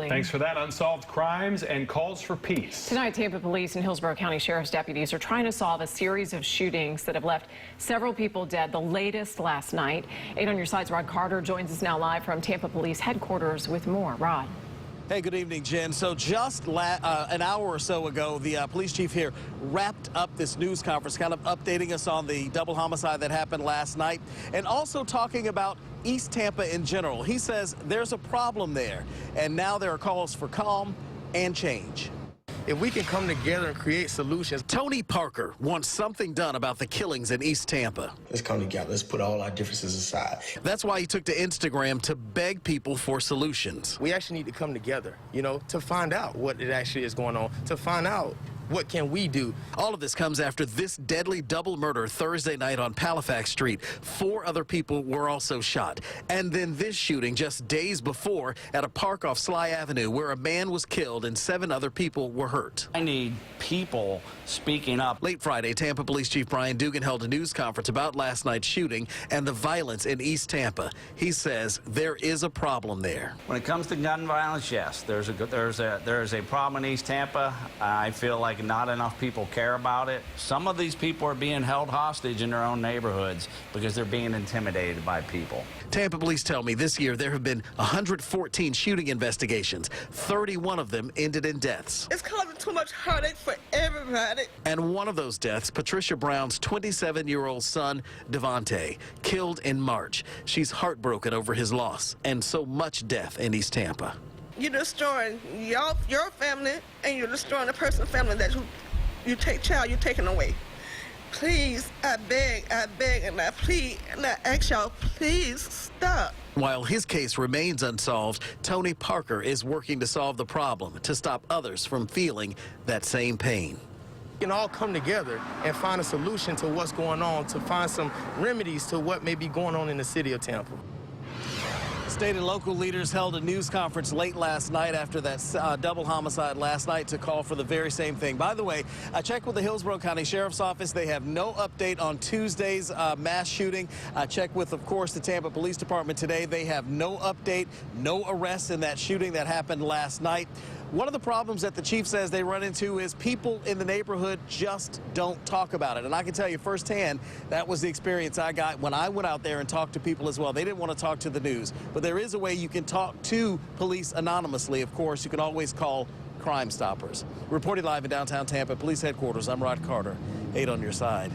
reporting. Thanks for that. Unsolved crimes and calls for peace. Tonight, Tampa Police and Hillsborough County Sheriff's deputies are trying to solve a series of shootings that have left several people dead, the latest last night. 8 on your side's Rod Carter joins us now live from Tampa Police headquarters with more. Rod. Hey, good evening, Jen. So just an hour or so ago, the police chief here wrapped up this news conference, kind of updating us on the double homicide that happened last night, and also talking about East Tampa in general. He says there's a problem there, and now there are calls for calm and change. If we can come together and create solutions. Tony Parker wants something done about the killings in East Tampa. Let's come together. Let's put all our differences aside. That's why he took to Instagram to beg people for solutions. We actually need to come together, to find out what it actually is going on, to find out what can we do. All of this comes after this deadly double murder Thursday night on Halifax Street. 4 other people were also shot. And then this shooting just days before at a park off Sly Avenue where a man was killed and 7 other people were hurt. I need people speaking up. Late Friday, Tampa Police Chief Brian Dugan held a news conference about last night's shooting and the violence in East Tampa. He says there is a problem there. When it comes to gun violence, yes, there's a problem in East Tampa. I feel like not enough people care about it. Some of these people are being held hostage in their own neighborhoods because they're being intimidated by people. Tampa police tell me this year there have been 114 shooting investigations. 31 of them ended in deaths. It's causing too much heartache for everybody. And one of those deaths, Patricia Brown's 27-year-old son, Devontae, killed in March. She's heartbroken over his loss and so much death in East Tampa. You're destroying your family, and you're destroying the person's family that you take child you're taking away. Please, I beg, and I plead, and I ask y'all, please stop. While his case remains unsolved, Tony Parker is working to solve the problem to stop others from feeling that same pain. We can all come together and find a solution to what's going on, to find some remedies to what may be going on in the city of Tampa. State and local leaders held a news conference late last night after that double homicide last night to call for the very same thing. By the way, I checked with the Hillsborough County Sheriff's Office. They have no update on Tuesday's mass shooting. I checked with, of course, the Tampa Police Department today. They have no update, no arrests in that shooting that happened last night. One of the problems that the chief says they run into is people in the neighborhood just don't talk about it. And I can tell you firsthand, that was the experience I got when I went out there and talked to people as well. They didn't want to talk to the news. But there is a way you can talk to police anonymously. Of course, you can always call Crime Stoppers. Reporting live in downtown Tampa Police Headquarters, I'm Rod Carter, 8 on your side.